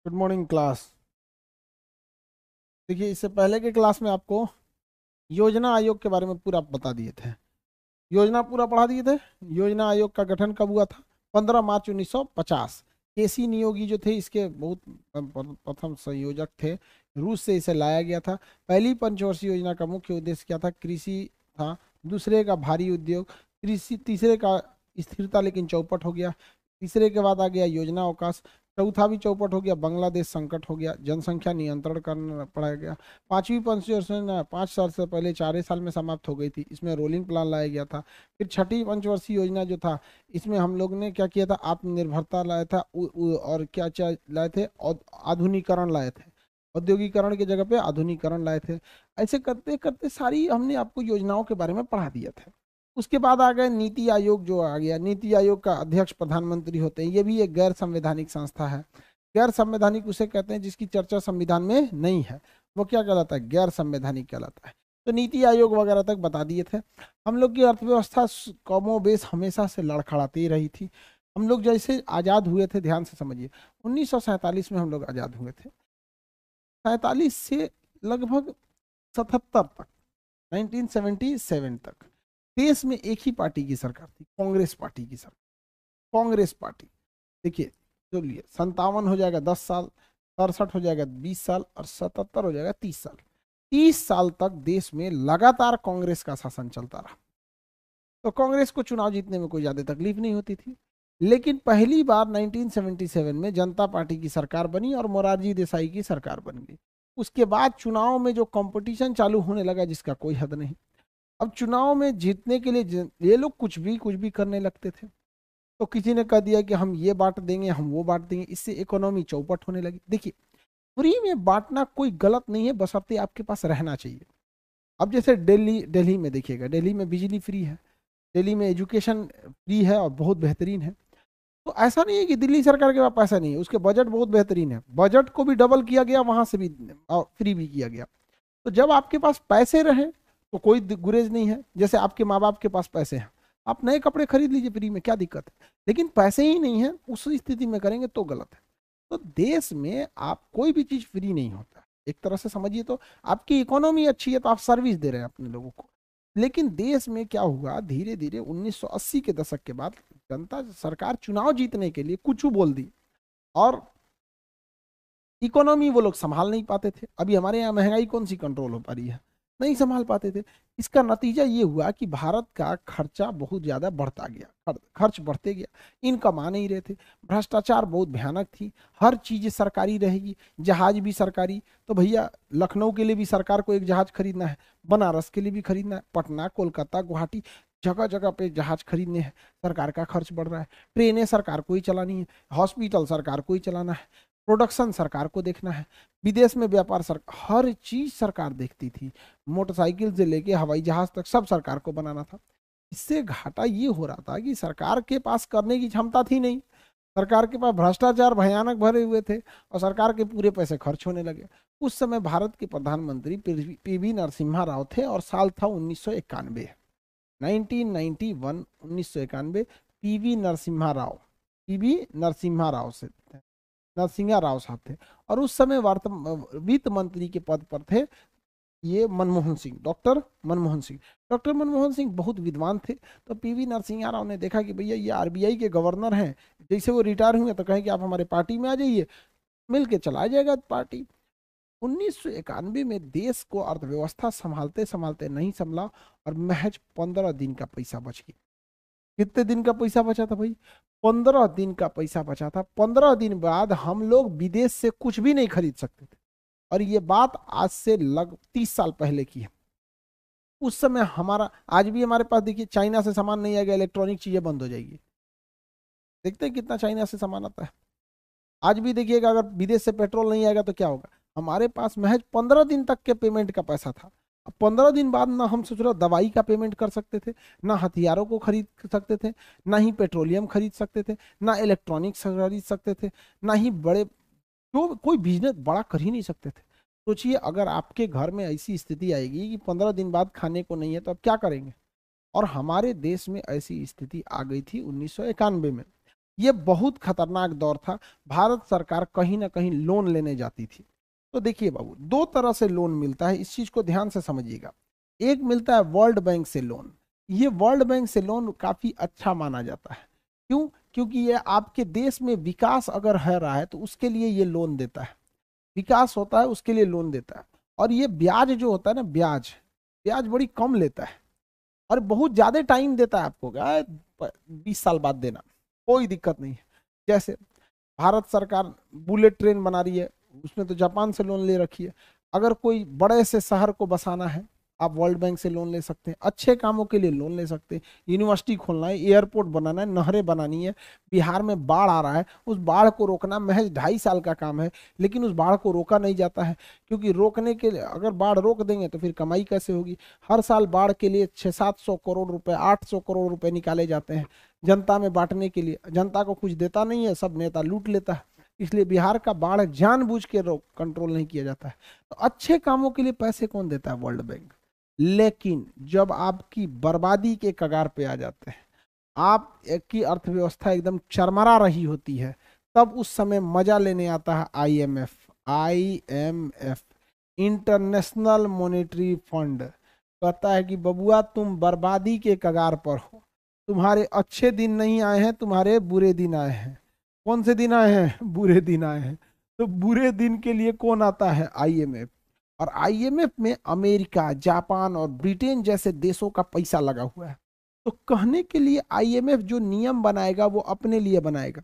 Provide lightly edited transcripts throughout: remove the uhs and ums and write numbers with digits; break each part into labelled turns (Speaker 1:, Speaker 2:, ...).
Speaker 1: Good morning class. देखिए, इससे पहले के क्लास में आपको योजना आयोग के बारे में पूरा बता दिए थे। योजना पूरा पढ़ा दिए थे। योजना आयोग का गठन कब हुआ था? 15 मार्च 1950। केसी नियोगी जो थे इसके बहुत प्रथम संयोजक थे। रूस से इसे लाया गया था। पहली पंचवर्षीय योजना का मुख्य उद्देश्य क्या था? कृषि था। दूसरे का भारी उद्योग। कृषि तीसरे का स्थिरता, लेकिन चौपट हो गया। तीसरे के बाद आ गया योजना अवकाश। चौथा भी चौपट हो गया। बांग्लादेश संकट हो गया। जनसंख्या नियंत्रण करना पड़ा गया। पांचवी पंचवर्षीय 5 साल से पहले 4 साल में समाप्त हो गई थी। इसमें रोलिंग प्लान लाया गया था। फिर छठी पंचवर्षीय योजना जो था, इसमें हम लोग ने क्या किया था? आत्मनिर्भरता लाया था। और क्या क्या लाए थे? आधुनिकीकरण लाए थे। औद्योगिकरण की जगह पे आधुनिकीकरण लाए थे। ऐसे करते करते सारी हमने आपको योजनाओं के बारे में पढ़ा दिया था। उसके बाद आ गए नीति आयोग। जो आ गया, नीति आयोग का अध्यक्ष प्रधानमंत्री होते हैं। ये भी एक गैर संवैधानिक संस्था है। गैर संवैधानिक उसे कहते हैं जिसकी चर्चा संविधान में नहीं है। वो क्या कहलाता है? गैर संवैधानिक कहलाता है। तो नीति आयोग वगैरह तक बता दिए थे। हम लोग की अर्थव्यवस्था कमोबेश हमेशा से लड़खड़ाती रही थी। हम लोग जैसे आज़ाद हुए थे, ध्यान से समझिए, 1947 में हम लोग आज़ाद हुए थे। 47 से लगभग 77 तक, 1977 तक देश में एक ही पार्टी की सरकार थी, कांग्रेस पार्टी की सरकार। कांग्रेस पार्टी। देखिए, चलिए, 57 हो जाएगा 10 साल, 67 हो जाएगा 20 साल, और 77 हो जाएगा 30 साल। 30 साल तक देश में लगातार कांग्रेस का शासन चलता रहा। तो कांग्रेस को चुनाव जीतने में कोई ज्यादा तकलीफ नहीं होती थी। लेकिन पहली बार 1977 में जनता पार्टी की सरकार बनी और मोरारजी देसाई की सरकार बन गई। उसके बाद चुनाव में जो कंपटीशन चालू होने लगा, जिसका कोई हद नहीं। अब चुनाव में जीतने के लिए ये लोग कुछ भी करने लगते थे। तो किसी ने कह दिया कि हम ये बांट देंगे, हम वो बांट देंगे। इससे इकोनॉमी चौपट होने लगी। देखिए, फ्री में बांटना कोई गलत नहीं है, बशर्ते आपके पास रहना चाहिए। अब जैसे दिल्ली दिल्ली में देखिएगा, दिल्ली में बिजली फ्री है। दिल्ली में एजुकेशन फ्री है और बहुत बेहतरीन है। तो ऐसा नहीं है कि दिल्ली सरकार के पास पैसा नहीं है। उसके बजट बहुत बेहतरीन है। बजट को भी डबल किया गया, वहां से भी फ्री भी किया गया। तो जब आपके पास पैसे रहे तो कोई गुरेज नहीं है। जैसे आपके माँ बाप के पास पैसे हैं, आप नए कपड़े खरीद लीजिए फ्री में, क्या दिक्कत है? लेकिन पैसे ही नहीं है, उस स्थिति में करेंगे तो गलत है। तो देश में आप कोई भी चीज फ्री नहीं होता। एक तरह से समझिए तो आपकी इकोनॉमी अच्छी है तो आप सर्विस दे रहे हैं अपने लोगों को। लेकिन देश में क्या हुआ, धीरे धीरे 1980 के दशक के बाद जनता सरकार चुनाव जीतने के लिए कुछ बोल दी, और इकोनॉमी वो लोग संभाल नहीं पाते थे। अभी हमारे यहाँ महंगाई कौन सी कंट्रोल हो पा रही है? नहीं संभाल पाते थे। इसका नतीजा ये हुआ कि भारत का खर्चा बहुत ज्यादा बढ़ता गया। खर्च बढ़ते गया। इनकम आ नहीं रहे थे। भ्रष्टाचार बहुत भयानक थी। हर चीज सरकारी रहेगी। जहाज भी सरकारी। तो भैया, लखनऊ के लिए भी सरकार को एक जहाज खरीदना है। बनारस के लिए भी खरीदना है। पटना, कोलकाता, गुवाहाटी, जगह जगह पे जहाज खरीदने हैं। सरकार का खर्च बढ़ रहा है। ट्रेनें सरकार को ही चलानी है। हॉस्पिटल सरकार को ही चलाना है। प्रोडक्शन सरकार को देखना है। विदेश में व्यापार सरकार, हर चीज सरकार देखती थी। मोटरसाइकिल से लेके हवाई जहाज तक सब सरकार को बनाना था। इससे घाटा ये हो रहा था कि सरकार के पास करने की क्षमता थी नहीं। सरकार के पास भ्रष्टाचार भयानक भरे हुए थे, और सरकार के पूरे पैसे खर्च होने लगे। उस समय भारत के प्रधानमंत्री पीवी नरसिम्हा राव थे, और साल था 1991। 1991, 1991। पीवी नरसिम्हा राव, पीवी नरसिम्हा राव से नरसिंहा राव साहब थे। और उस समय वित्त मंत्री के पद पर थे ये मनमोहन सिंह, डॉक्टर मनमोहन सिंह। डॉक्टर मनमोहन सिंह बहुत विद्वान थे। तो पीवी नरसिंहा राव ने देखा कि भैया, ये आरबीआई के गवर्नर हैं। जैसे वो रिटायर हुए तो कहें कि आप हमारे पार्टी में आ जाइए, मिल के चला जाएगा पार्टी। 1991 में देश को अर्थव्यवस्था संभालते संभालते नहीं संभला, और महज 15 दिन का पैसा बच गया। कितने दिन का पैसा बचा था भाई? 15 दिन का पैसा बचा था। 15 दिन बाद हम लोग विदेश से कुछ भी नहीं खरीद सकते थे। और ये बात आज से लग 30 साल पहले की है। उस समय हमारा, आज भी हमारे पास देखिए, चाइना से सामान नहीं आएगा, इलेक्ट्रॉनिक चीजें बंद हो जाएगी। देखते हैं कितना चाइना से सामान आता है। आज भी देखिएगा, अगर विदेश से पेट्रोल नहीं आएगा तो क्या होगा? हमारे पास महज 15 दिन तक के पेमेंट का पैसा था। अब 15 दिन बाद ना हम सोच रहे दवाई का पेमेंट कर सकते थे, ना हथियारों को खरीद सकते थे, ना ही पेट्रोलियम खरीद सकते थे, ना इलेक्ट्रॉनिक्स खरीद सकते थे, ना ही बड़े जो कोई बिजनेस बड़ा कर ही नहीं सकते थे। सोचिए, अगर आपके घर में ऐसी स्थिति आएगी कि 15 दिन बाद खाने को नहीं है, तो आप क्या करेंगे? और हमारे देश में ऐसी स्थिति आ गई थी 1991 में। ये बहुत खतरनाक दौर था। भारत सरकार कहीं ना कहीं लोन लेने जाती थी। तो देखिए बाबू, दो तरह से लोन मिलता है, इस चीज को ध्यान से समझिएगा। एक मिलता है वर्ल्ड बैंक से लोन। ये वर्ल्ड बैंक से लोन काफी अच्छा माना जाता है। क्यों? क्योंकि ये आपके देश में विकास अगर है रहा है तो उसके लिए ये लोन देता है, विकास होता है उसके लिए लोन देता है। और ये ब्याज जो होता है ना, ब्याज ब्याज बड़ी कम लेता है और बहुत ज्यादा टाइम देता है आपको, 20 साल बाद देना, कोई दिक्कत नहीं है। जैसे भारत सरकार बुलेट ट्रेन बना रही है, उसने तो जापान से लोन ले रखी है। अगर कोई बड़े से शहर को बसाना है, आप वर्ल्ड बैंक से लोन ले सकते हैं। अच्छे कामों के लिए लोन ले सकते हैं। यूनिवर्सिटी खोलना है, एयरपोर्ट बनाना है, नहरें बनानी है। बिहार में बाढ़ आ रहा है, उस बाढ़ को रोकना महज 2.5 साल का काम है, लेकिन उस बाढ़ को रोका नहीं जाता है। क्योंकि रोकने के लिए, अगर बाढ़ रोक देंगे तो फिर कमाई कैसे होगी? हर साल बाढ़ के लिए 600-700 करोड़ रुपए, 800 करोड़ रुपए निकाले जाते हैं जनता में बांटने के लिए। जनता को कुछ देता नहीं है, सब नेता लूट लेता है। इसलिए बिहार का बाढ़ जानबूझ के कंट्रोल नहीं किया जाता है। तो अच्छे कामों के लिए पैसे कौन देता है? World bank. लेकिन जब आपकी बर्बादी के कगार पे आ जाते हैं, आप की अर्थव्यवस्था एकदम चरमरा रही होती है, तब उस समय मजा लेने आता है IMF. IMF, international monetary fund, कहता है कि बबुआ तुम बर्बादी के कगार पर हो, तुम्हारे अच्छे दिन नहीं आए हैं, तुम्हारे बुरे दिन आए हैं। कौन से दिन आए हैं? बुरे दिन आए हैं। तो बुरे दिन के लिए कौन आता है? आईएमएफ। और आईएमएफ में अमेरिका, जापान और ब्रिटेन जैसे देशों का पैसा लगा हुआ है। तो कहने के लिए आईएमएफ जो नियम बनाएगा वो अपने लिए बनाएगा,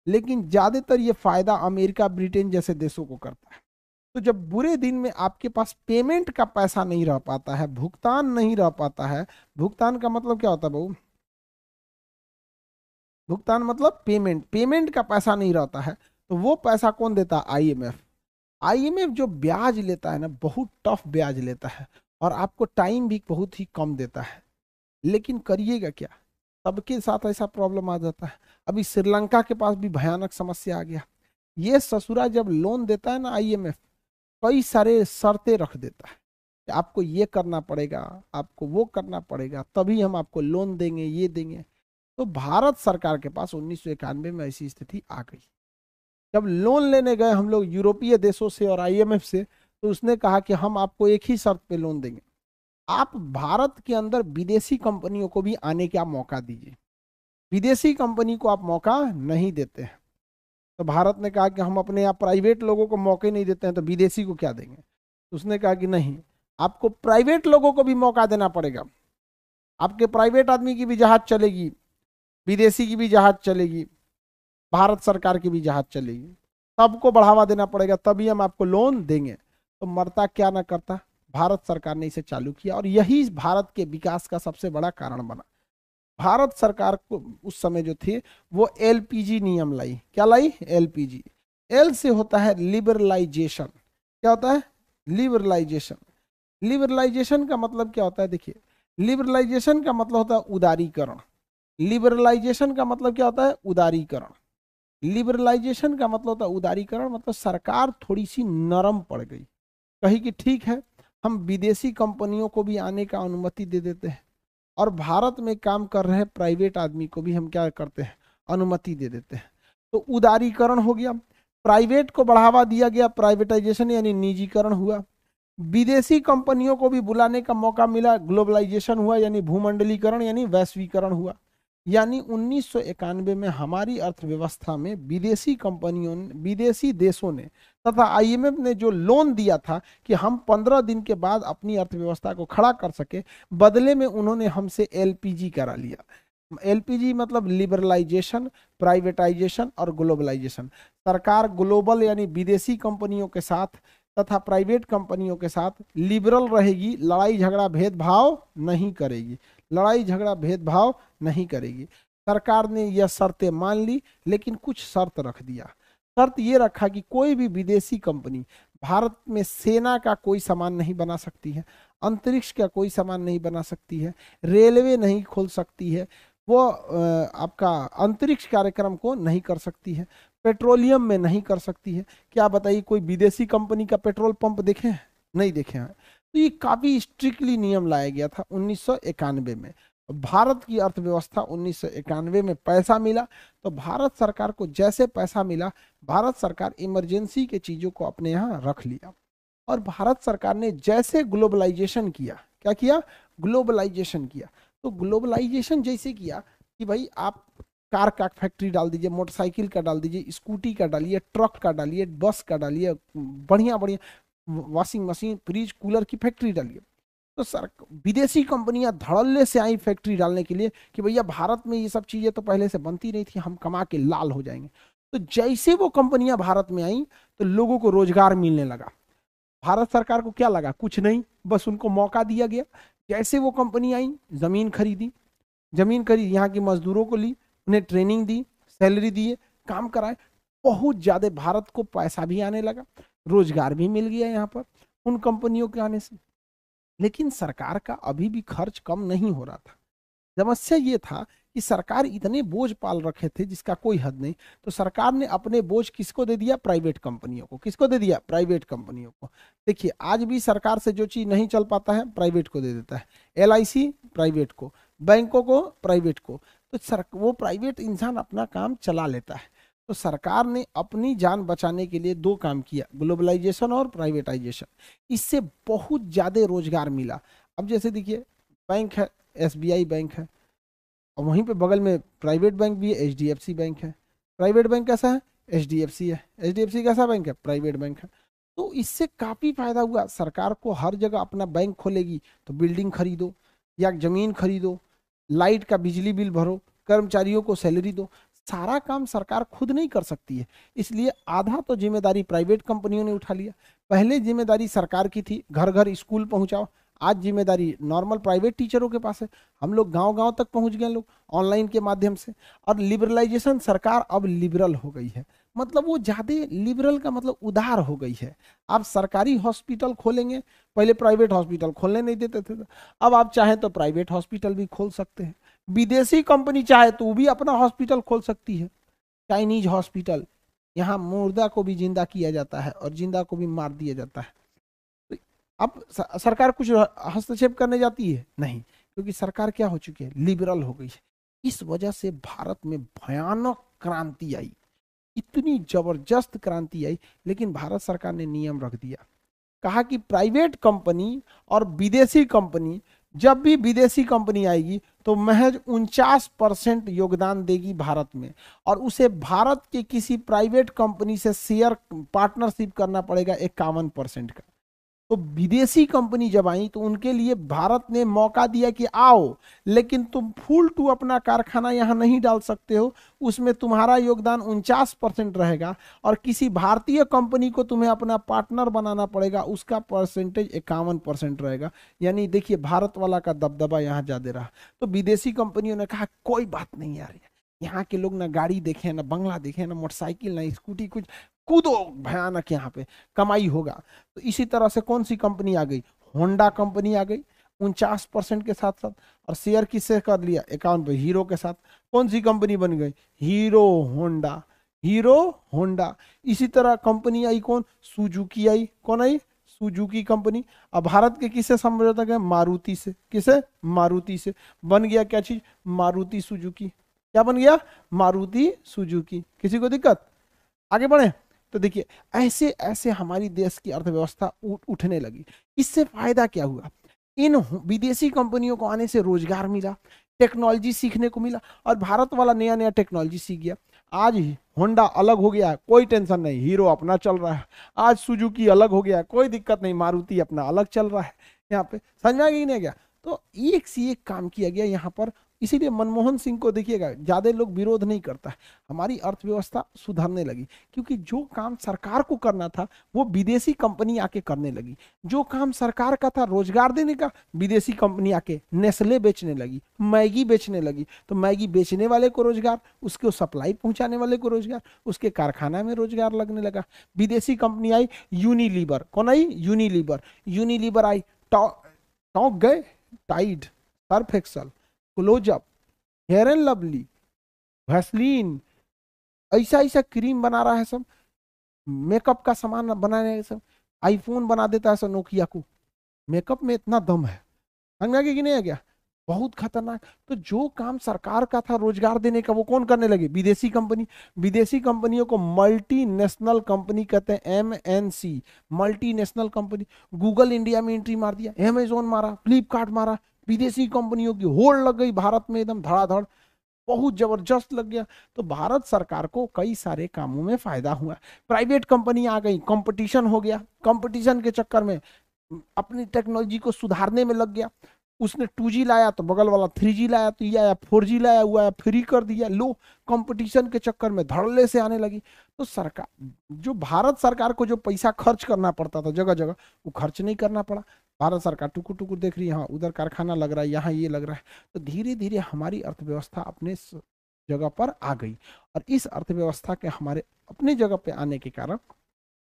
Speaker 1: लेकिन ज्यादातर ये फायदा अमेरिका, ब्रिटेन जैसे देशों को करता है। तो जब बुरे दिन में आपके पास पेमेंट का पैसा नहीं रह पाता है, भुगतान नहीं रह पाता है, भुगतान का मतलब क्या होता है बहू? भुगतान मतलब पेमेंट, पेमेंट का पैसा नहीं रहता है, तो वो पैसा कौन देता है? आईएमएफ। आईएमएफ जो ब्याज लेता है ना, बहुत टफ ब्याज लेता है और आपको टाइम भी बहुत ही कम देता है। लेकिन करिएगा क्या, सबके साथ ऐसा प्रॉब्लम आ जाता है। अभी श्रीलंका के पास भी भयानक समस्या आ गया। ये ससुरा जब लोन देता है ना आईएमएफ, कई सारे शर्तें रख देता है कि आपको ये करना पड़ेगा, आपको वो करना पड़ेगा, तभी हम आपको लोन देंगे, ये देंगे। तो भारत सरकार के पास 1991 में ऐसी स्थिति आ गई। जब लोन लेने गए हम लोग यूरोपीय देशों से और आईएमएफ से, तो उसने कहा कि हम आपको एक ही शर्त पे लोन देंगे, आप भारत के अंदर विदेशी कंपनियों को भी आने का मौका दीजिए। विदेशी कंपनी को आप मौका नहीं देते हैं। तो भारत ने कहा कि हम अपने यहाँ प्राइवेट लोगों को मौके नहीं देते हैं, तो विदेशी को क्या देंगे? तो उसने कहा कि नहीं, आपको प्राइवेट लोगों को भी मौका देना पड़ेगा। आपके प्राइवेट आदमी की भी जहाज चलेगी, विदेशी की भी जहाज चलेगी, भारत सरकार की भी जहाज चलेगी, सबको बढ़ावा देना पड़ेगा, तभी हम आपको लोन देंगे। तो मरता क्या ना करता, भारत सरकार ने इसे चालू किया और यही भारत के विकास का सबसे बड़ा कारण बना। भारत सरकार को उस समय जो थी वो एलपीजी नियम लाई। क्या लाई? एलपीजी। एल से होता है लिबरलाइजेशन। क्या होता है? लिबरलाइजेशन। लिबरलाइजेशन का मतलब क्या होता है? देखिए, लिबरलाइजेशन का मतलब होता है उदारीकरण। लिबरलाइजेशन का मतलब क्या होता है? उदारीकरण। लिबरलाइजेशन का मतलब होता है उदारीकरण, मतलब सरकार थोड़ी सी नरम पड़ गई, कही कि ठीक है, हम विदेशी कंपनियों को भी आने का अनुमति दे देते हैं और भारत में काम कर रहे प्राइवेट आदमी को भी हम क्या करते हैं? अनुमति दे देते हैं। तो उदारीकरण हो गया, प्राइवेट को बढ़ावा दिया गया, प्राइवेटाइजेशन यानी निजीकरण हुआ। विदेशी कंपनियों को भी बुलाने का मौका मिला, ग्लोबलाइजेशन हुआ यानी भूमंडलीकरण यानी वैश्वीकरण हुआ। यानी 1991 में हमारी अर्थव्यवस्था में विदेशी कंपनियों ने, विदेशी देशों ने तथा आईएमएफ ने जो लोन दिया था कि हम 15 दिन के बाद अपनी अर्थव्यवस्था को खड़ा कर सके, बदले में उन्होंने हमसे एलपीजी करा लिया। एलपीजी मतलब लिबरलाइजेशन, प्राइवेटाइजेशन और ग्लोबलाइजेशन। सरकार ग्लोबल यानी विदेशी कंपनियों के साथ तथा प्राइवेट कंपनियों के साथ लिबरल रहेगी, लड़ाई झगड़ा भेदभाव नहीं करेगी, लड़ाई झगड़ा भेदभाव नहीं करेगी। सरकार ने यह शर्तें मान ली, लेकिन कुछ शर्त रख दिया। शर्त ये रखा कि कोई भी विदेशी कंपनी भारत में सेना का कोई सामान नहीं बना सकती है, अंतरिक्ष का कोई सामान नहीं बना सकती है, रेलवे नहीं खोल सकती है, वो आपका अंतरिक्ष कार्यक्रम को नहीं कर सकती है, पेट्रोलियम में नहीं कर सकती है। क्या बताइए, कोई विदेशी कंपनी का पेट्रोल पंप देखे हैं? नहीं देखे हैं। तो ये काफी स्ट्रिक्टली नियम लाया गया था 1991 में। भारत की अर्थव्यवस्था 1991 में पैसा मिला, तो भारत सरकार को जैसे पैसा मिला, भारत सरकार इमरजेंसी के चीजों को अपने यहाँ रख लिया। और भारत सरकार ने जैसे ग्लोबलाइजेशन किया, क्या किया, ग्लोबलाइजेशन किया। तो ग्लोबलाइजेशन जैसे किया कि भाई आप कार का फैक्ट्री डाल दीजिए, मोटरसाइकिल का डाल दीजिए, स्कूटी का डालिए, ट्रक का डालिए, बस का डालिए, बढ़िया बढ़िया वॉशिंग मशीन, फ्रिज, कूलर की फैक्ट्री डालिए। तो सर विदेशी कंपनियां धड़ल्ले से आई फैक्ट्री डालने के लिए कि भैया भारत में ये सब चीजें तो पहले से बनती नहीं थी, हम कमा के लाल हो जाएंगे। तो जैसे वो कंपनियां भारत में आई तो लोगों को रोजगार मिलने लगा। भारत सरकार को क्या लगा, कुछ नहीं, बस उनको मौका दिया गया। जैसे वो कंपनी आई, जमीन खरीदी, जमीन खरीदी, यहाँ के मजदूरों को ली, उन्हें ट्रेनिंग दी, सैलरी दिए, काम कराए, बहुत ज्यादा भारत को पैसा भी आने लगा, रोजगार भी मिल गया यहाँ पर उन कंपनियों के आने से। लेकिन सरकार का अभी भी खर्च कम नहीं हो रहा था। समस्या ये था कि सरकार इतने बोझ पाल रखे थे जिसका कोई हद नहीं। तो सरकार ने अपने बोझ किसको दे दिया, प्राइवेट कंपनियों को। किसको दे दिया, प्राइवेट कंपनियों को। देखिए आज भी सरकार से जो चीज नहीं चल पाता है प्राइवेट को दे देता है, LIC प्राइवेट को, बैंकों को प्राइवेट को। तो वो प्राइवेट इंसान अपना काम चला लेता है। तो सरकार ने अपनी जान बचाने के लिए दो काम किया, ग्लोबलाइजेशन और प्राइवेटाइजेशन। इससे बहुत ज्यादा रोजगार मिला। अब जैसे देखिए बैंक है, SBI बैंक है, और वहीं पे बगल में प्राइवेट बैंक भी है, HDFC बैंक है। प्राइवेट बैंक कैसा है, HDFC है। HDFC कैसा बैंक है, प्राइवेट बैंक है। तो इससे काफी फायदा हुआ। सरकार को हर जगह अपना बैंक खोलेगी तो बिल्डिंग खरीदो या जमीन खरीदो, लाइट का बिजली बिल भरो, कर्मचारियों को सैलरी दो, सारा काम सरकार खुद नहीं कर सकती है। इसलिए आधा तो जिम्मेदारी प्राइवेट कंपनियों ने उठा लिया। पहले जिम्मेदारी सरकार की थी, घर घर स्कूल पहुंचाओ। आज जिम्मेदारी नॉर्मल प्राइवेट टीचरों के पास है। हम लोग गांव गांव तक पहुंच गए लोग ऑनलाइन के माध्यम से। और लिबरलाइजेशन, सरकार अब लिबरल हो गई है। मतलब वो ज्यादा लिबरल का मतलब उदार हो गई है। आप सरकारी हॉस्पिटल खोलेंगे, पहले प्राइवेट हॉस्पिटल खोलने नहीं देते थे, अब आप चाहें तो प्राइवेट हॉस्पिटल भी खोल सकते हैं। विदेशी कंपनी चाहे तो वो भी अपना हॉस्पिटल खोल सकती है, चाइनीज हॉस्पिटल। यहाँ मुर्दा को भी जिंदा किया जाता है और जिंदा को भी मार दिया जाता है। तो अब सरकार कुछ हस्तक्षेप करने जाती है नहीं, क्योंकि सरकार क्या हो चुकी है, लिबरल हो गई है। इस वजह से भारत में भयानक क्रांति आई, इतनी जबरदस्त क्रांति आई। लेकिन भारत सरकार ने नियम रख दिया, कहा कि प्राइवेट कंपनी और विदेशी कंपनी, जब भी विदेशी कंपनी आएगी तो महज 49% योगदान देगी भारत में, और उसे भारत के किसी प्राइवेट कंपनी से शेयर पार्टनरशिप करना पड़ेगा 51% का। तो विदेशी कंपनी जब आई तो उनके लिए भारत ने मौका दिया कि आओ, लेकिन तुम फुल टू अपना कारखाना यहाँ नहीं डाल सकते हो, उसमें तुम्हारा योगदान 49% रहेगा, और किसी भारतीय कंपनी को तुम्हें अपना पार्टनर बनाना पड़ेगा, उसका परसेंटेज 51% रहेगा। यानी देखिए भारत वाला का दबदबा यहाँ ज्यादा रहा। तो विदेशी कंपनियों ने कहा कोई बात नहीं यार, यहाँ के लोग ना गाड़ी देखे, ना बंगला देखे, ना मोटरसाइकिल, ना स्कूटी, कुछ कूदो, भयानक यहाँ पे कमाई होगा। तो इसी तरह से कौन सी कंपनी आ गई, होंडा कंपनी आ गई 49% के साथ साथ, और शेयर किससे कर लिया, 51 पे, हीरो के साथ। कौन सी कंपनी बन गई, हीरो होंडा, हीरो होंडा। इसी तरह कंपनी आई कौन, सुजुकी आई। कौन आई, सुजुकी कंपनी। अब भारत के किससे समझौता गया, मारुति से। किसे, मारुति से। बन गया क्या चीज, मारुति सुजुकी। क्या बन गया, मारुति सुजुकी। किसी को दिक्कत, आगे बढ़े। तो देखिए ऐसे ऐसे हमारी देश की अर्थव्यवस्था उठने लगी। इससे फायदा क्या हुआ, इन विदेशी कंपनियों को आने से रोजगार मिला, टेक्नोलॉजी सीखने को मिला, और भारत वाला नया नया टेक्नोलॉजी सीख गया। आज होंडा अलग हो गया, कोई टेंशन नहीं, हीरो अपना चल रहा है। आज सुजुकी अलग हो गया, कोई दिक्कत नहीं, मारुति अपना अलग चल रहा है। यहाँ पे समझ में आ गया नहीं गया। तो एक से एक काम किया गया यहाँ पर। इसीलिए मनमोहन सिंह को देखिएगा, ज्यादा लोग विरोध नहीं करता है, हमारी अर्थव्यवस्था सुधरने लगी। क्योंकि जो काम सरकार को करना था वो विदेशी कंपनी आके करने लगी। जो काम सरकार का था रोजगार देने का, विदेशी कंपनी आके नेस्ले बेचने लगी, मैगी बेचने लगी। तो मैगी बेचने वाले को रोजगार, उसको सप्लाई पहुंचाने वाले को रोजगार, उसके कारखाना में रोजगार लगने लगा। विदेशी कंपनी आई यूनिलीवर। कौन आई, यूनिलीवर। यूनिलीवर आई, टॉक गए, Tide, Surf Excel, Closeup, Fair and Lovely, Vaseline, ऐसा ऐसा क्रीम बना रहा है सब, मेकअप का सामान बनाने सब। आईफोन बना देता है सब नोकिया को। मेकअप में इतना दम है, समझ में आ गया कि नहीं आ गया। बहुत खतरनाक। तो जो काम सरकार का था रोजगार देने का, वो कौन करने लगे? विदेशी कंपनी। विदेशी कंपनियों को मल्टीनेशनल कंपनी कहते हैं, MNC, multinational company. Google India में एंट्री मार दिया, अमेजोन मारा, फ्लिपकार्ट मारा, विदेशी कंपनियों की होड़ लग गई भारत में, एकदम धड़ाधड़, बहुत जबरदस्त लग गया। तो भारत सरकार को कई सारे कामों में फायदा हुआ। प्राइवेट कंपनी आ गई, कंपटीशन हो गया, कंपटीशन के चक्कर में अपनी टेक्नोलॉजी को सुधारने में लग गया। उसने 2G लाया तो बगल वाला 3G लाया, तो ये आया 4G लाया, हुआ आया फ्री कर दिया। लो, कंपटीशन के चक्कर में धड़ल्ले से आने लगी। तो सरकार, जो भारत सरकार को जो पैसा खर्च करना पड़ता था जगह जगह, वो खर्च नहीं करना पड़ा। भारत सरकार टुकुर टुकुर देख रही है, हाँ उधर कारखाना लग रहा है, यहाँ ये लग रहा है। तो धीरे धीरे हमारी अर्थव्यवस्था अपने जगह पर आ गई। और इस अर्थव्यवस्था के हमारे अपने जगह पे आने के कारण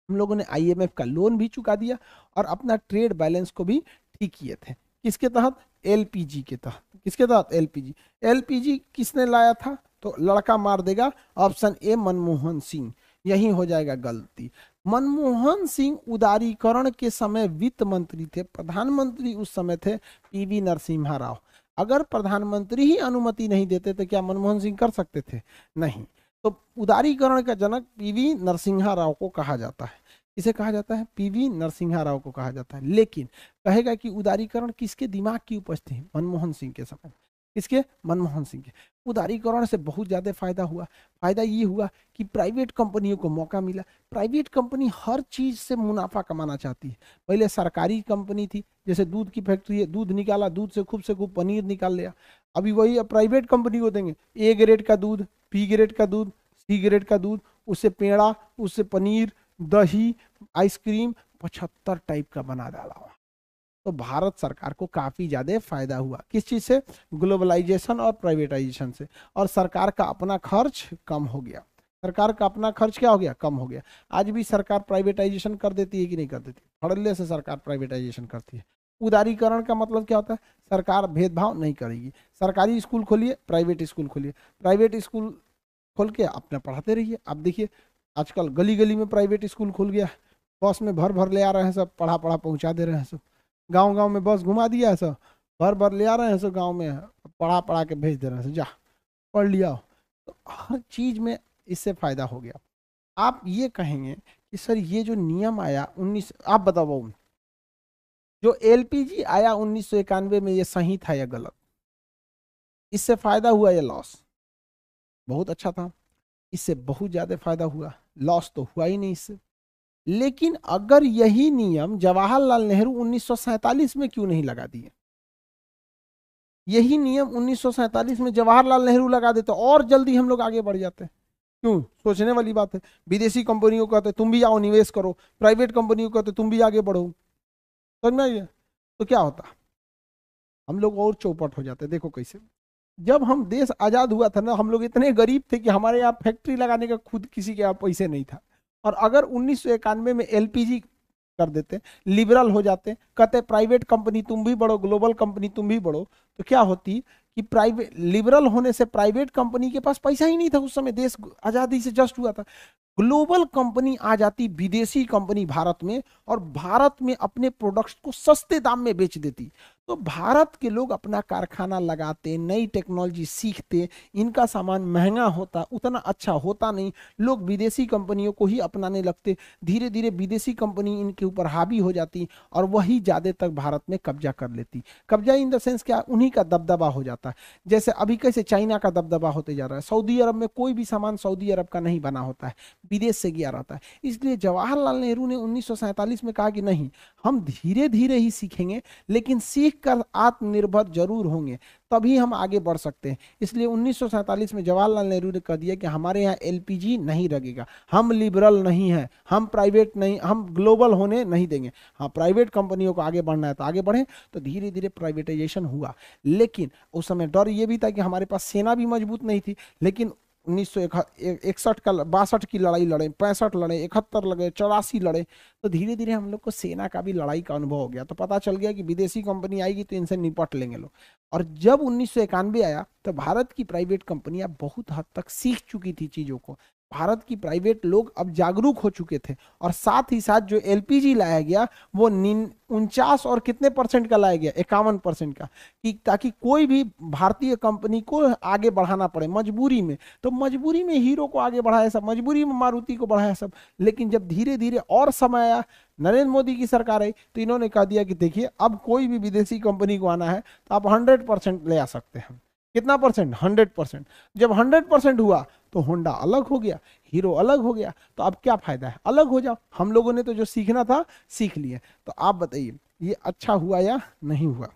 Speaker 1: हम लोगों ने IMF का लोन भी चुका दिया और अपना ट्रेड बैलेंस को भी ठीक किए थे। किसके तहत? LPG के तहत। किसके तहत? LPG। LPG किसने लाया था? तो लड़का मार देगा, ऑप्शन ए मनमोहन सिंह। यही हो जाएगा गलती। मनमोहन सिंह उदारीकरण के समय वित्त मंत्री थे, प्रधानमंत्री उस समय थे PV नरसिम्हा राव। अगर प्रधानमंत्री ही अनुमति नहीं देते तो क्या मनमोहन सिंह कर सकते थे? नहीं। तो उदारीकरण का जनक PV नरसिम्हा राव को कहा जाता है। इसे कहा जाता है, PV नरसिम्हा राव को कहा जाता है। लेकिन कहेगा कि उदारीकरण किसके दिमाग की उपज थी? मनमोहन सिंह के समय। किसके? मनमोहन सिंह के। उदारीकरण से बहुत ज्यादा फायदा हुआ। फायदा ये हुआ कि प्राइवेट कंपनियों को मौका मिला। प्राइवेट कंपनी हर चीज से मुनाफा कमाना चाहती है। पहले सरकारी कंपनी थी, जैसे दूध की फैक्ट्री है, दूध निकाला, दूध से खूब पनीर निकाल लिया। अभी वही प्राइवेट कंपनी को देंगे, A ग्रेड का दूध, B ग्रेड का दूध, C ग्रेड का दूध, उससे पेड़ा, उससे पनीर, दही, आइसक्रीम, 75 टाइप का बना डाला हुआ। तो भारत सरकार को काफी ज्यादा फायदा हुआ। किस चीज से? ग्लोबलाइजेशन और प्राइवेटाइजेशन से। और सरकार का अपना खर्च कम हो गया। सरकार का अपना खर्च क्या हो गया? कम हो गया। आज भी सरकार प्राइवेटाइजेशन कर देती है कि नहीं कर देती? धड़ल्ले से सरकार प्राइवेटाइजेशन करती है। उदारीकरण का मतलब क्या होता है? सरकार भेदभाव नहीं करेगी। सरकारी स्कूल खोलिए, प्राइवेट स्कूल खोलिए, प्राइवेट स्कूल खोल के अपना पढ़ाते रहिए। आप देखिए आजकल गली गली में प्राइवेट स्कूल खुल गया है, बस में भर भर ले आ रहे हैं सब, पढ़ा पढ़ा पहुंचा दे रहे हैं सब। गांव गांव में बस घुमा दिया है सब, भर भर ले आ रहे हैं सब, गांव में पढ़ा पढ़ा के भेज दे रहे हैं सब, जा पढ़ लिया। तो हर चीज में इससे फायदा हो गया। आप ये कहेंगे कि सर ये जो नियम आया 19, आप बताओ जो LPG आया 1991 में, ये सही था या गलत? इससे फायदा हुआ या लॉस? बहुत अच्छा था, इससे बहुत ज्यादा फायदा हुआ, लॉस तो हुआ ही नहीं इससे। लेकिन अगर यही नियम जवाहरलाल नेहरू 1947 में क्यों नहीं लगा दिए? यही नियम 1947 में जवाहरलाल नेहरू लगा देते और जल्दी हम लोग आगे बढ़ जाते। क्यों? सोचने वाली बात है। विदेशी कंपनियों को कहते तुम भी आओ निवेश करो, प्राइवेट कंपनियों को कहते तुम भी आगे बढ़ो। समझ में आइए? तो क्या होता? हम लोग और चौपट हो जाते। देखो कैसे, जब हम देश आजाद हुआ था ना, हम लोग इतने गरीब थे कि हमारे यहाँ फैक्ट्री लगाने का खुद किसी के यहाँ पैसे नहीं था। और अगर 1991 में LPG कर देते, लिबरल हो जाते, कहते प्राइवेट कंपनी तुम भी बढ़ो, ग्लोबल कंपनी तुम भी बढ़ो, तो क्या होती कि प्राइवेट, लिबरल होने से प्राइवेट कंपनी के पास पैसा ही नहीं था। उस समय देश आजादी से जस्ट हुआ था। ग्लोबल कंपनी आ जाती, विदेशी कंपनी भारत में, और भारत में अपने प्रोडक्ट्स को सस्ते दाम में बेच देती। तो भारत के लोग अपना कारखाना लगाते, नई टेक्नोलॉजी सीखते, इनका सामान महंगा होता, उतना अच्छा होता नहीं, लोग विदेशी कंपनियों को ही अपनाने लगते। धीरे धीरे विदेशी कंपनी इनके ऊपर हावी हो जाती और वही ज्यादा तक भारत में कब्जा कर लेती। कब्जा इन द सेंस क्या? उन्हीं का दबदबा हो जाता है। जैसे अभी कैसे चाइना का दबदबा होते जा रहा है, सऊदी अरब में कोई भी सामान सऊदी अरब का नहीं बना होता है, विदेश से गया रहता है। इसलिए जवाहरलाल नेहरू ने 1947 में कहा कि नहीं, हम धीरे धीरे ही सीखेंगे, लेकिन सीख कर आत्मनिर्भर जरूर होंगे, तभी हम आगे बढ़ सकते हैं। इसलिए 1947 में जवाहरलाल नेहरू ने कह दिया कि हमारे यहाँ LPG नहीं लगेगा, हम लिबरल नहीं हैं, हम प्राइवेट नहीं, हम ग्लोबल होने नहीं देंगे। हाँ, प्राइवेट कंपनियों को आगे बढ़ना है तो आगे बढ़े। तो धीरे धीरे प्राइवेटाइजेशन हुआ। लेकिन उस समय डर ये भी था कि हमारे पास सेना भी मजबूत नहीं थी। लेकिन 1961 का 62 की लड़ाई लड़े, 65 लड़े, 71 लड़े, 84 लड़े, तो धीरे धीरे हम लोग को सेना का भी लड़ाई का अनुभव हो गया। तो पता चल गया कि विदेशी कंपनी आएगी तो इनसे निपट लेंगे लोग। और जब 1991 आया तो भारत की प्राइवेट कंपनियां बहुत हद तक सीख चुकी थी चीजों को। भारत की प्राइवेट लोग अब जागरूक हो चुके थे, और साथ ही साथ जो एलपीजी लाया गया वो 49 और कितने परसेंट का लाया गया, 51% का, कि ताकि कोई भी भारतीय कंपनी को आगे बढ़ाना पड़े मजबूरी में। तो मजबूरी में हीरो को आगे बढ़ाया सब, मजबूरी में मारुति को बढ़ाया सब। लेकिन जब धीरे धीरे और समय आया, नरेंद्र मोदी की सरकार आई, तो इन्होंने कह दिया कि देखिए अब कोई भी विदेशी कंपनी को आना है तो आप 100% ले आ सकते हैं। कितना परसेंट? 100%। जब 100% हुआ तो होंडा अलग हो गया, हीरो अलग हो गया। तो अब क्या फायदा है, अलग हो जाओ। हम लोगों ने तो जो सीखना था सीख लिए। तो आप बताइए ये अच्छा हुआ या नहीं हुआ?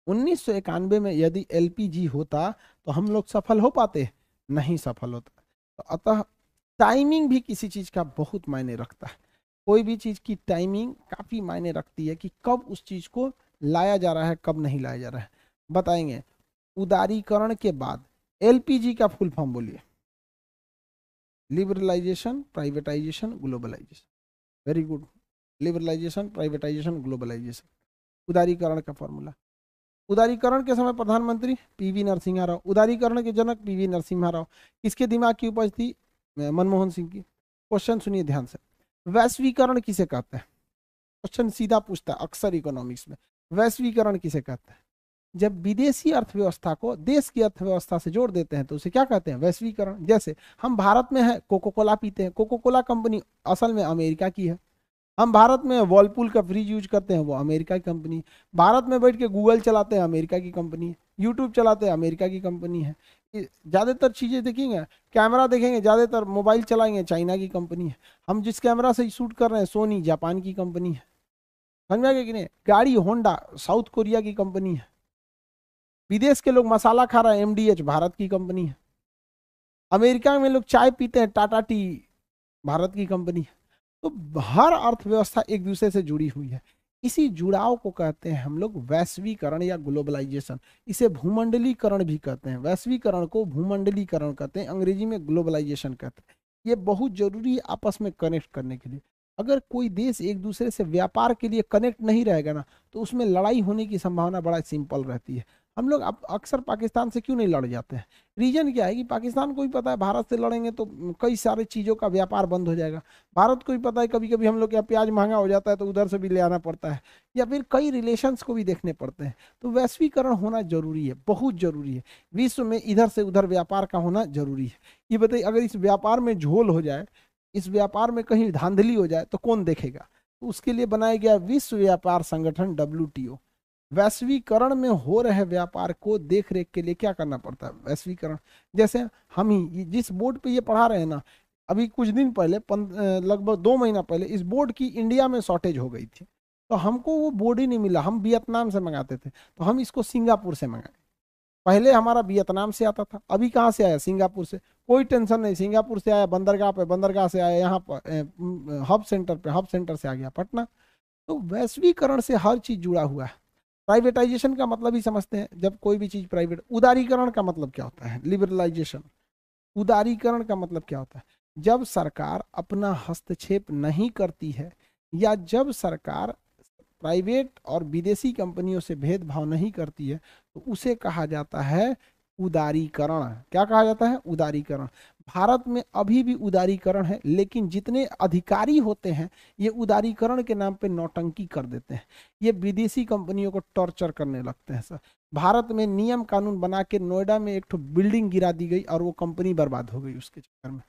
Speaker 1: 1991 में यदि एलपीजी होता तो हम लोग सफल हो पाते? नहीं सफल होता। तो अतः टाइमिंग भी किसी चीज का बहुत मायने रखता है। कोई भी चीज की टाइमिंग काफी मायने रखती है कि कब उस चीज को लाया जा रहा है, कब नहीं लाया जा रहा है। बताएंगे उदारीकरण के बाद एलपीजी का फुल फॉर्म बोलिए। Liberalisation, privatisation, globalisation. Very good. Liberalisation, privatisation, globalisation, उदारीकरण का फॉर्मूला। उदारीकरण के समय प्रधानमंत्री पीवी नरसिम्हा राव। उदारीकरण के जनक पीवी नरसिम्हा राव। किसके दिमाग की उपज थी? मनमोहन सिंह की। क्वेश्चन सुनिए ध्यान से। वैश्वीकरण किसे कहते हैं? क्वेश्चन सीधा पूछता है अक्सर इकोनॉमिक्स में। वैश्वीकरण किसे कहते हैं? जब विदेशी अर्थव्यवस्था को देश की अर्थव्यवस्था से जोड़ देते हैं तो उसे क्या कहते हैं? वैश्वीकरण। जैसे हम भारत में है, कोको कोला पीते हैं, कोको कोला कंपनी असल में अमेरिका की है। हम भारत में वर्लपूल का फ्रिज यूज करते हैं, वो अमेरिका की कंपनी है। भारत में बैठ के गूगल चलाते हैं, अमेरिका की कंपनी है। यूट्यूब चलाते हैं, अमेरिका की कंपनी है। ज़्यादातर चीज़ें देखेंगे, कैमरा देखेंगे, ज़्यादातर मोबाइल चलाएंगे, चाइना की कंपनी है। हम जिस कैमरा से शूट कर रहे हैं सोनी जापान की कंपनी है। समझ में आ गया कि नहीं? गाड़ी होंडा साउथ कोरिया की कंपनी है। विदेश के लोग मसाला खा रहे हैं, एमडीएच भारत की कंपनी है। अमेरिका में लोग चाय पीते हैं, टाटा टी भारत की कंपनी है। तो हर अर्थव्यवस्था एक दूसरे से जुड़ी हुई है। इसी जुड़ाव को कहते हैं हम लोग वैश्वीकरण या ग्लोबलाइजेशन। इसे भूमंडलीकरण भी कहते हैं। वैश्वीकरण को भूमंडलीकरण कहते हैं, अंग्रेजी में ग्लोबलाइजेशन कहते हैं। ये बहुत जरूरी है आपस में कनेक्ट करने के लिए। अगर कोई देश एक दूसरे से व्यापार के लिए कनेक्ट नहीं रहेगा ना, तो उसमें लड़ाई होने की संभावना बड़ा सिंपल रहती है। हम लोग अक्सर पाकिस्तान से क्यों नहीं लड़ जाते हैं? रीजन क्या है कि पाकिस्तान को भी पता है भारत से लड़ेंगे तो कई सारी चीज़ों का व्यापार बंद हो जाएगा। भारत को भी पता है कभी कभी हम लोग के यहाँ प्याज महंगा हो जाता है तो उधर से भी ले आना पड़ता है, या फिर कई रिलेशंस को भी देखने पड़ते हैं। तो वैश्वीकरण होना जरूरी है, बहुत जरूरी है। विश्व में इधर से उधर व्यापार का होना जरूरी है। ये बताइए अगर इस व्यापार में झोल हो जाए, इस व्यापार में कहीं धांधली हो जाए तो कौन देखेगा? तो उसके लिए बनाया गया विश्व व्यापार संगठन WTO। वैश्वीकरण में हो रहे व्यापार को देख रेख के लिए क्या करना पड़ता है? वैश्वीकरण। जैसे हम ही जिस बोर्ड पे ये पढ़ा रहे हैं ना, अभी कुछ दिन पहले लगभग 2 महीना पहले इस बोर्ड की इंडिया में शॉर्टेज हो गई थी, तो हमको वो बोर्ड ही नहीं मिला। हम वियतनाम से मंगाते थे, तो हम इसको सिंगापुर से मंगाए। पहले हमारा वियतनाम से आता था, अभी कहाँ से आया? सिंगापुर से। कोई टेंशन नहीं, सिंगापुर से आया बंदरगाह पे, बंदरगाह से आया यहाँ पर हब सेंटर पे, हब सेंटर से आ गया पटना। तो वैश्वीकरण से हर चीज जुड़ा हुआ है। प्राइवेटाइजेशन का मतलब ही समझते हैं, जब कोई भी चीज प्राइवेट। उदारीकरण का मतलब क्या होता है? लिबरलाइजेशन। उदारीकरण का मतलब क्या होता है? जब सरकार अपना हस्तक्षेप नहीं करती है, या जब सरकार प्राइवेट और विदेशी कंपनियों से भेदभाव नहीं करती है, तो उसे कहा जाता है उदारीकरण। क्या कहा जाता है? उदारीकरण। भारत में अभी भी उदारीकरण है, लेकिन जितने अधिकारी होते हैं ये उदारीकरण के नाम पे नौटंकी कर देते हैं। ये विदेशी कंपनियों को टॉर्चर करने लगते हैं सर। भारत में नियम कानून बना के नोएडा में एक तो बिल्डिंग गिरा दी गई और वो कंपनी बर्बाद हो गई उसके चक्कर में।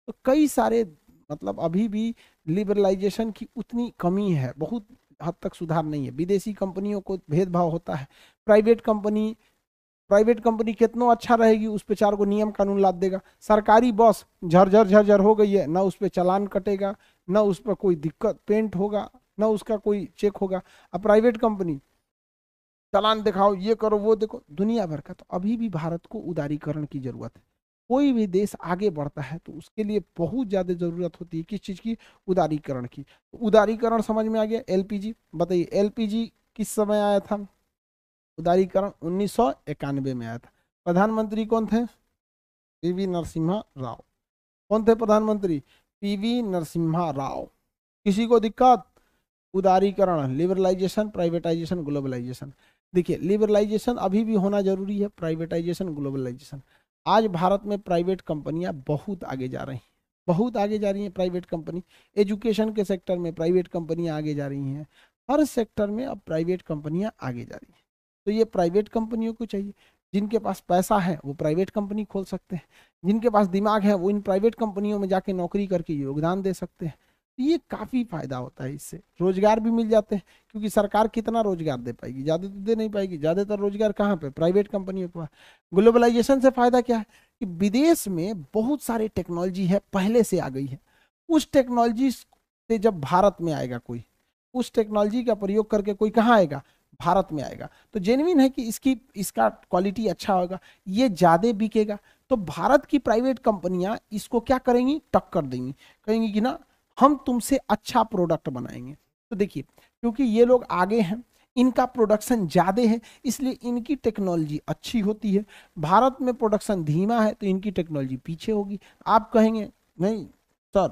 Speaker 1: तो कई सारे मतलब अभी भी लिबरलाइजेशन की उतनी कमी है, बहुत हद तक सुधार नहीं है। विदेशी कंपनियों को भेदभाव होता है। प्राइवेट कंपनी कितना अच्छा रहेगी, उस पे 4 को नियम कानून लाद देगा। सरकारी बस झरझर झरझर हो गई है, ना उस पर चालान कटेगा, ना उस पर कोई दिक्कत पेंट होगा, ना उसका कोई चेक होगा। अब प्राइवेट कंपनी चालान दिखाओ, ये करो, वो देखो, दुनिया भर का। तो अभी भी भारत को उदारीकरण की जरूरत है। कोई भी देश आगे बढ़ता है तो उसके लिए बहुत ज्यादा जरूरत होती है किस चीज की? उदारीकरण की। तो उदारीकरण समझ में आ गया। एलपीजी बताइए, एलपीजी किस समय आया था? उदारीकरण 1991 में आया था। प्रधानमंत्री कौन थे? पीवी नरसिम्हा राव। कौन थे प्रधानमंत्री? पीवी नरसिम्हा राव। किसी को दिक्कत? उदारीकरण, लिबरलाइजेशन, प्राइवेटाइजेशन, ग्लोबलाइजेशन। देखिए लिबरलाइजेशन अभी भी होना जरूरी है, प्राइवेटाइजेशन, ग्लोबलाइजेशन। आज भारत में प्राइवेट कंपनियां बहुत आगे जा रही हैं, बहुत आगे जा रही हैं प्राइवेट कंपनी। एजुकेशन के सेक्टर में प्राइवेट कंपनियां आगे जा रही हैं, हर सेक्टर में अब प्राइवेट कंपनियां आगे जा रही हैं। तो ये प्राइवेट कंपनियों को चाहिए, जिनके पास पैसा है वो प्राइवेट कंपनी खोल सकते हैं, जिनके पास दिमाग है वो इन प्राइवेट कंपनियों में जाके नौकरी करके योगदान दे सकते हैं। तो ये काफ़ी फायदा होता है, इससे रोजगार भी मिल जाते हैं, क्योंकि सरकार कितना रोजगार दे पाएगी, ज़्यादा तो दे नहीं पाएगी, ज़्यादातर रोजगार कहाँ पे, प्राइवेट कंपनियों के पास। ग्लोबलाइजेशन से फायदा क्या है कि विदेश में बहुत सारी टेक्नोलॉजी है, पहले से आ गई है। उस टेक्नोलॉजी से जब भारत में आएगा कोई, उस टेक्नोलॉजी का प्रयोग करके कोई कहाँ आएगा, भारत में आएगा, तो जेन्युइन है कि इसका क्वालिटी अच्छा होगा, ये ज़्यादा बिकेगा। तो भारत की प्राइवेट कंपनियां इसको क्या करेंगी, टक्कर देंगी, कहेंगी कि ना हम तुमसे अच्छा प्रोडक्ट बनाएंगे। तो देखिए, क्योंकि ये लोग आगे हैं, इनका प्रोडक्शन ज़्यादा है, इसलिए इनकी टेक्नोलॉजी अच्छी होती है। भारत में प्रोडक्शन धीमा है तो इनकी टेक्नोलॉजी पीछे होगी। आप कहेंगे नहीं सर,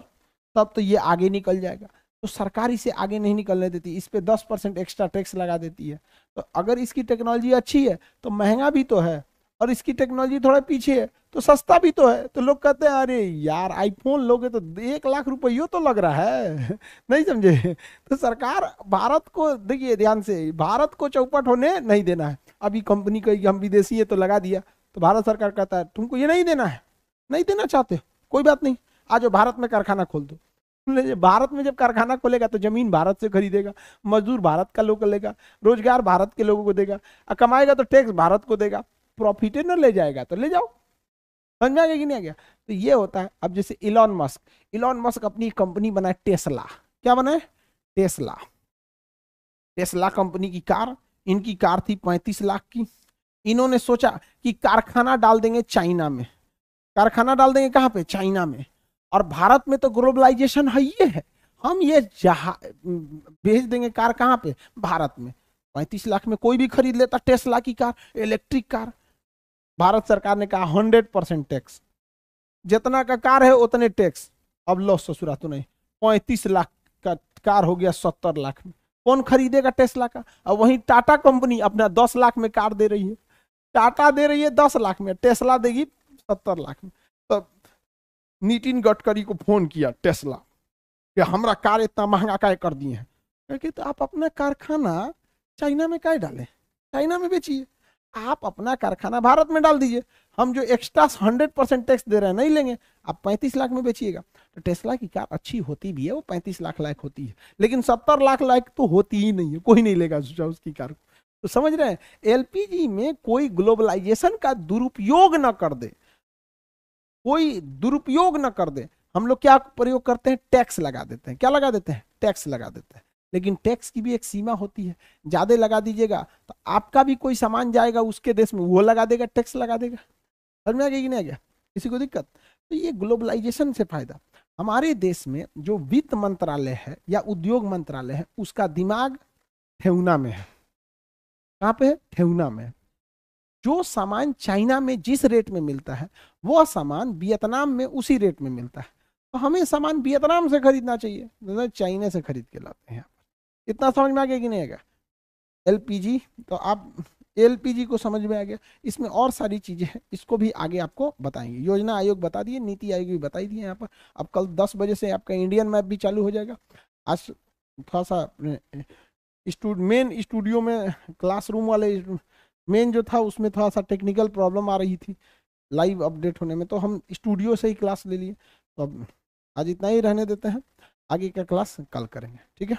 Speaker 1: तब तो ये आगे निकल जाएगा, तो सरकार इसे आगे नहीं निकलने देती, इस पे 10% एक्स्ट्रा टैक्स लगा देती है। तो अगर इसकी टेक्नोलॉजी अच्छी है तो महंगा भी तो है, और इसकी टेक्नोलॉजी थोड़ा पीछे है तो सस्ता भी तो है। तो लोग कहते हैं अरे यार आईफोन लोगे तो 1 लाख रुपये तो लग रहा है नहीं समझे। तो सरकार भारत को, देखिए ध्यान से, भारत को चौपट होने नहीं देना है। अभी कंपनी कही हम विदेशी है तो लगा दिया, तो भारत सरकार कहता है तुमको ये नहीं देना है, नहीं देना चाहते हो कोई बात नहीं, आज भारत में कारखाना खोल दो। भारत में जब कारखाना खोलेगा तो जमीन भारत से खरीदेगा, मजदूर भारत का लोग लेगा, रोजगार भारत के लोगों को देगा, और कमाएगा तो टैक्स भारत को देगा। प्रॉफिट न ले जाएगा तो ले जाओ, समझ में आ गया कि नहीं आ गया। तो ये होता है। अब जैसे इलॉन मस्क अपनी कंपनी बनाए टेस्ला, क्या बनाए, टेस्ला। टेस्ला कंपनी की कार, इनकी कार थी 35 लाख की। इन्होंने सोचा कि कारखाना डाल देंगे चाइना में, कारखाना डाल देंगे कहाँ पे, चाइना में। और भारत में तो ग्लोबलाइजेशन है, ये है, हम ये भेज देंगे कार कहाँ पे, भारत में। 35 लाख में कोई भी खरीद लेता टेस्ला की कार, इलेक्ट्रिक कार। भारत सरकार ने कहा 100% टैक्स, जितना का कार है उतने टैक्स। अब लो ससुरा तो नहीं, 35 लाख का कार हो गया 70 लाख में, कौन खरीदेगा टेस्ला का। अब वहीं टाटा कंपनी अपना 10 लाख में कार दे रही है, टाटा दे रही है 10 लाख में, टेस्ला देगी 70 लाख में। तो नितिन गडकरी को फोन किया टेस्ला कि हमारा कार इतना महंगा काय कर दिए हैं, क्योंकि तो आप अपना कारखाना चाइना में काय डालें, चाइना में बेचिए, आप अपना कारखाना भारत में डाल दीजिए, हम जो एक्स्ट्रा 100% टैक्स दे रहे हैं नहीं लेंगे, आप 35 लाख में बेचिएगा। तो टेस्ला की कार अच्छी होती भी है, वो 35 लाख लायक होती है, लेकिन 70 लाख लायक तो होती ही नहीं है, कोई नहीं लेगा उसकी कार को। तो समझ रहे हैं, एलपीजी में कोई ग्लोबलाइजेशन का दुरुपयोग ना कर दे, कोई दुरुपयोग ना कर दे। हम लोग क्या प्रयोग करते हैं, टैक्स लगा देते हैं, क्या लगा देते हैं, टैक्स लगा देते हैं। लेकिन टैक्स की भी एक सीमा होती है, ज्यादा लगा दीजिएगा तो आपका भी कोई सामान जाएगा उसके देश में, वो लगा देगा, टैक्स लगा देगा। समझ में आ गया कि नहीं आ गया, किसी को दिक्कत। तो ये ग्लोबलाइजेशन से फायदा। हमारे देश में जो वित्त मंत्रालय है या उद्योग मंत्रालय है, उसका दिमाग ठेहुना में है। कहाँ पे है, ठेहुना में। जो सामान चाइना में जिस रेट में मिलता है वो सामान वियतनाम में उसी रेट में मिलता है, तो हमें सामान वियतनाम से खरीदना चाहिए, चाइना से खरीद के लाते हैं। इतना समझ में आ गया कि नहीं आएगा। एलपीजी, तो आप एलपीजी को समझ में आ गया, इसमें और सारी चीजें हैं, इसको भी आगे आपको बताएंगे। योजना आयोग बता दिए, नीति आयोग भी बताई दिए यहाँ पर। अब कल 10 बजे से आपका इंडियन मैप भी चालू हो जाएगा। आज थोड़ा सा मेन स्टूडियो में, क्लासरूम वाले मेन जो था उसमें थोड़ा सा टेक्निकल प्रॉब्लम आ रही थी लाइव अपडेट होने में, तो हम स्टूडियो से ही क्लास ले लिए। तो अब आज इतना ही रहने देते हैं, आगे का क्लास कल करेंगे, ठीक है।